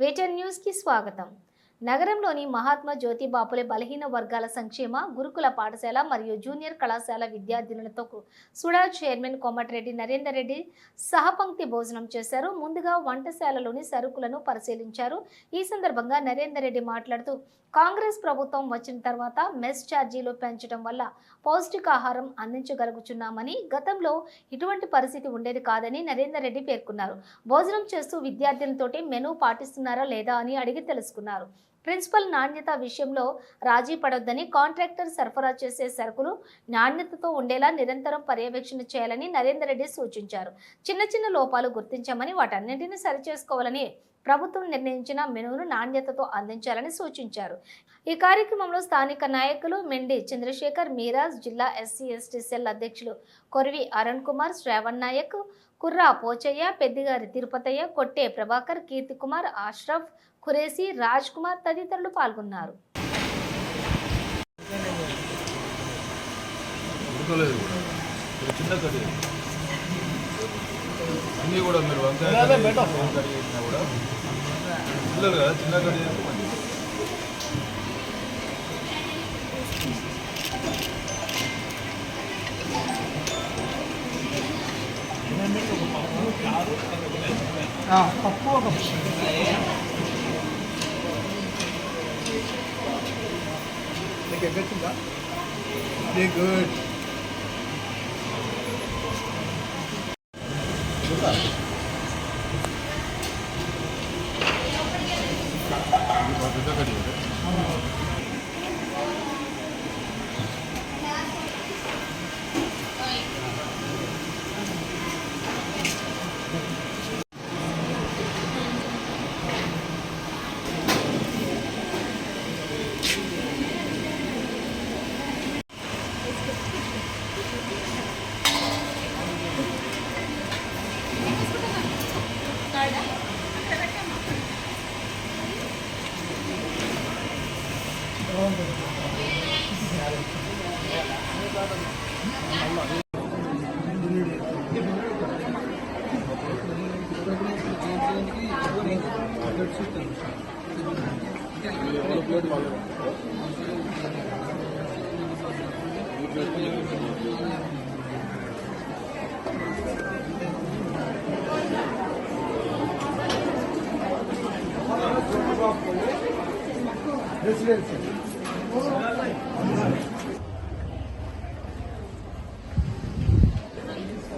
వేటన్ news కి స్వాగతం. నగరంలోని మహాత్మా జ్యోతిబా ఫులే బలహీన వర్గాల సంక్షేమ గురుకుల పాఠశాల మరియు జూనియర్ కళాశాల విద్యార్థినులతో సుడా చైర్మన్ కోమటిరెడ్డి నరేందర్ రెడ్డి సహపంక్తి భోజనం చేశారు. ముందుగా వంటశాలలోని సరుకులను పరిశీలించారు. ఈ సందర్భంగా నరేందర్ రెడ్డి మాట్లాడుతూ కాంగ్రెస్ ప్రభుత్వం వచ్చిన తర్వాత మెస్ ఛార్జీలు పెంచడం వల్ల పౌష్టికాహారం అందించగలుగుతున్నామని, గతంలో ఇటువంటి పరిస్థితి ఉండేది కాదని నరేందర్ రెడ్డి పేర్కొన్నారు. భోజనం చేస్తూ విద్యార్థులతోటి మెనూ పాటిస్తున్నారా లేదా అని అడిగి తెలుసుకున్నారు. ప్రిన్సిపల్ నాణ్యత విషయంలో రాజీ పడొద్దని, కాంట్రాక్టర్ సరఫరా చేసే సరుకులు నాణ్యతతో ఉండేలా నిరంతరం పర్యవేక్షణ చేయాలని నరేందర్ రెడ్డి సూచించారు. చిన్న లోపాలు గుర్తించామని వాటన్నింటినీ సరిచేసుకోవాలని, ప్రభుత్వం నిర్ణయించిన మెనూను నాణ్యతతో అందించాలని సూచించారు. ఈ కార్యక్రమంలో స్థానిక నాయకులు మెండి చంద్రశేఖర్, మీరాజ్, జిల్లా ఎస్సీ ఎస్టీ సెల్ అధ్యక్షులు కొరివి అరుణ్ కుమార్, శ్రావణ్ నాయక్, కుర్రా పోచయ్య, పెద్దిగారి తిరుపతయ్య, కొట్టే ప్రభాకర్, కీర్తి కుమార్, ఆష్రఫ్, ఖురేసి, రాజ్ కుమార్ తదితరులు పాల్గొన్నారు. అన్నీ కూడా మీరు వంకాయ కూడా పిల్లలు కదా చిన్న కడి పప్పు గుడ్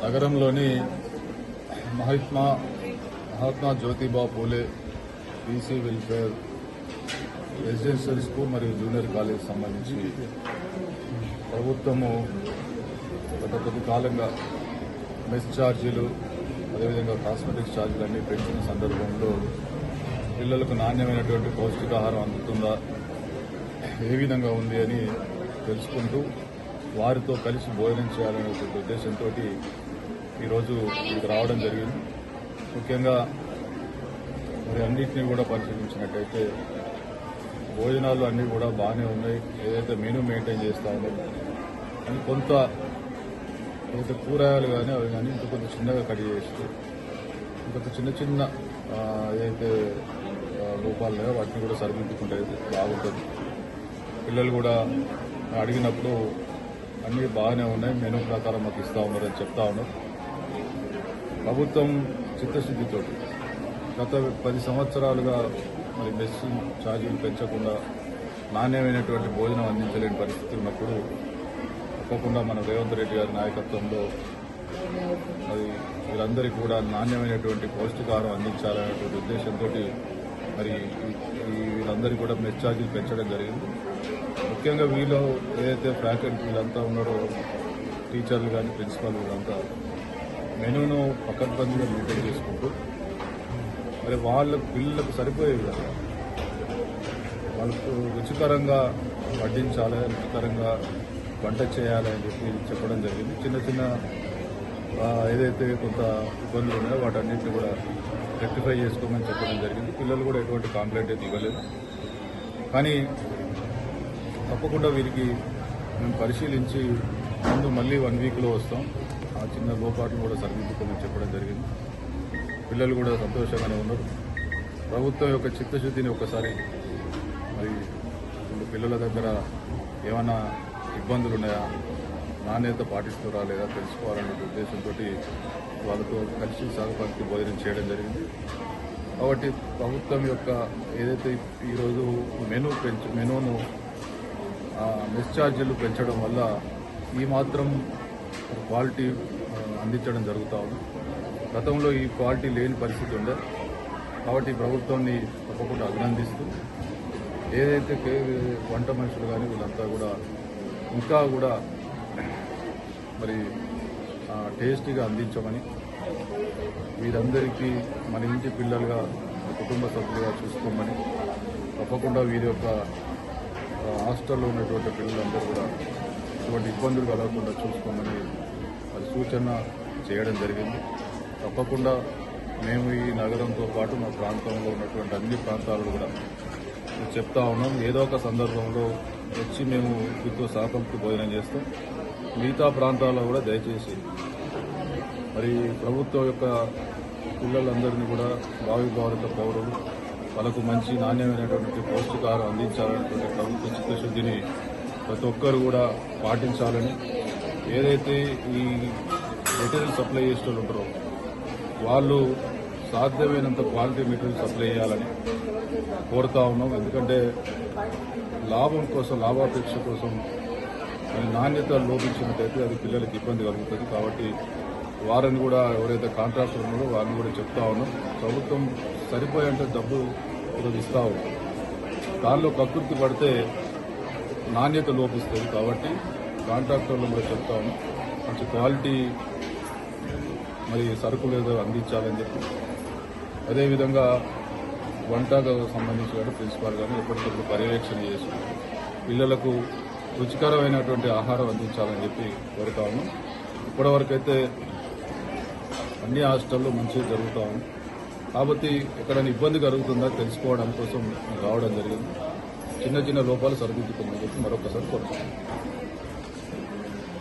నగరంలోని Mahatma Jyotiba Phule BC welfare residential school మరియు జూనియర్ కాలేజ్ సంబంధించి ప్రభుత్వము గత కొద్ది కాలంగా మెస్ ఛార్జీలు, అదేవిధంగా కాస్మెటిక్స్ ఛార్జీలు అన్నీ పెంచిన సందర్భంలో పిల్లలకు నాణ్యమైనటువంటి పౌష్టికాహారం అందుతుందా, ఏ విధంగా ఉంది అని తెలుసుకుంటూ వారితో కలిసి భోజనం చేయాలనే ఉద్దేశంతో ఈరోజు ఇక్కడికి రావడం జరిగింది. ముఖ్యంగా మరి అన్నింటినీ కూడా పరిశీలించినట్టయితే భోజనాలు అన్నీ కూడా బాగానే ఉన్నాయి. ఏదైతే మెనూ మెయింటైన్ చేస్తూ ఉన్నాయి అని కొంత ఏదైతే కూరగాయలు కానీ అవి కానీ ఇంకా కొంచెం చిన్నగా కట్ చేస్తూ ఇంకొక చిన్న ఏదైతే లోపాలు లేవో వాటిని కూడా సరిదిద్దుకుంటే బాగుంటుంది. పిల్లలు కూడా అడిగినప్పుడు అన్నీ బాగానే ఉన్నాయి, మెనూ ప్రకారం మాకు ఇస్తూ ఉన్నారని చెప్తా ఉన్నారు. ప్రభుత్వం చిత్తశుద్ధితో గత 10 సంవత్సరాలుగా మరి మెస్ ఛార్జీలు పెంచకుండా నాణ్యమైనటువంటి భోజనం అందించలేని పరిస్థితి ఉన్నప్పుడు తప్పకుండా మన రేవంత్ రెడ్డి గారి నాయకత్వంలో మరి వీరందరికీ కూడా నాణ్యమైనటువంటి పౌష్టికాహారం అందించాలనేటువంటి ఉద్దేశంతో మరి వీళ్ళందరికీ కూడా మెస్ ఛార్జీలు పెంచడం జరిగింది. ముఖ్యంగా వీళ్ళు ఏదైతే ఫ్యాకల్టీ వీళ్ళంతా ఉన్నారో, టీచర్లు కానీ ప్రిన్సిపల్ వీళ్ళంతా మెనూను పకడ్బందీగా మెయింటైన్ చేసుకుంటూ మరి వాళ్ళ పిల్లలకు సరిపోయే విధంగా వాళ్ళకు రుచికరంగా వడ్డించాలి, రుచికరంగా వంట చేయాలి అని చెప్పడం జరిగింది. చిన్న ఏదైతే కొంత ఇబ్బందులు ఉన్నాయో వాటన్నిటిని కూడా రెక్టిఫై చేసుకోమని చెప్పడం జరిగింది. పిల్లలు కూడా ఎటువంటి కాంప్లైంట్ అయితే ఇవ్వలేదు. కానీ తప్పకుండా వీరికి మేము పరిశీలించి ముందు మళ్ళీ 1 వీక్లో వస్తాం, ఆ చిన్న లోపాట్లు కూడా సరిదిద్దుకోమని చెప్పడం జరిగింది. పిల్లలు కూడా సంతోషంగానే ఉన్నారు. ప్రభుత్వం యొక్క చిత్తశుద్ధిని ఒకసారి మరి ఇప్పుడు పిల్లల దగ్గర ఏమైనా ఇబ్బందులు ఉన్నాయా, నాణ్యత పాటిస్తున్నారా లేదా తెలుసుకోవాలనే ఉద్దేశంతో వాళ్ళతో కలిసి సహపంక్తి భోజనం చేయడం జరిగింది. కాబట్టి ప్రభుత్వం యొక్క ఏదైతే ఈరోజు మెనూను మెస్ ఛార్జీలు పెంచడం వల్ల ఈ మాత్రం క్వాలిటీ అందించడం జరుగుతూ ఉంది. గతంలో ఈ క్వాలిటీ లేని పరిస్థితి ఉండే. కాబట్టి ప్రభుత్వాన్ని తప్పకుండా అభినందిస్తూ ఏదైతే వంట మనుషులు కానీ వీళ్ళంతా కూడా ఇంకా కూడా మరి టేస్టీగా అందించమని, వీరందరికీ మన ఇంటి పిల్లలుగా కుటుంబ సభ్యులుగా చూసుకోమని, తప్పకుండా వీరి యొక్క హాస్టల్లో ఉన్నటువంటి పిల్లలందరూ కూడా ఇటువంటి ఇబ్బందులు కలగకుండా చూసుకోమని మరి సూచన చేయడం జరిగింది. తప్పకుండా మేము ఈ నగరంతో పాటు మా ప్రాంతంలో ఉన్నటువంటి అన్ని ప్రాంతాలను కూడా చెప్తా ఉన్నాం. ఏదో ఒక సందర్భంలో వచ్చి మేము వీటితో సహపంక్తి భోజనం చేస్తాం. మిగతా ప్రాంతాల్లో కూడా దయచేసి మరి ప్రభుత్వం యొక్క పిల్లలందరినీ కూడా భావి భారత పౌరులు వాళ్ళకు మంచి నాణ్యమైనటువంటి పౌష్టికాహారం అందించాలనేటువంటి ప్రభుత్వ చిత్తశుద్ధిని ప్రతి ఒక్కరు కూడా పాటించాలని, ఏదైతే ఈ మెటీరియల్ సప్లై చేసే వాళ్ళు ఉంటారో వాళ్ళు సాధ్యమైనంత క్వాలిటీ మెటీరియల్ సప్లై చేయాలని కోరుతా ఉన్నాం. ఎందుకంటే లాభం కోసం, లాభాపేక్ష కోసం నాణ్యత లోపించినట్టయితే అది పిల్లలకి ఇబ్బంది కలుగుతుంది. కాబట్టి వారిని కూడా ఎవరైతే కాంట్రాక్టర్ ఉన్నారో వారిని కూడా చెప్తా ఉన్నాం. ప్రభుత్వం సరిపోయేంత డబ్బు ఈరోజు ఇస్తా ఉన్నాం. దానిలో ప్రకృతి పడితే నాణ్యత లోపిస్తుంది. కాబట్టి కాంట్రాక్టర్లు కూడా చెప్తా ఉన్నాం, మంచి క్వాలిటీ మరి సరుకులు ఏదో అందించాలని చెప్పి. అదేవిధంగా వంటకు సంబంధించి కానీ ప్రిన్సిపాల్ కానీ ఎప్పటికప్పుడు పర్యవేక్షణ చేసి పిల్లలకు రుచికరమైనటువంటి ఆహారం అందించాలని చెప్పి కోరుతా ఉన్నాం. ఇప్పటివరకైతే అన్ని హాస్టల్లో మంచిగా జరుగుతూ ఉంది. కాబట్టి ఎక్కడైనా ఇబ్బంది కలుగుతుందా తెలుసుకోవడం కోసం రావడం జరిగింది. చిన్న చిన్న లోపాలు సరిదిద్దుకుందని చెప్పి మరొకసారి కోరుతున్నాం.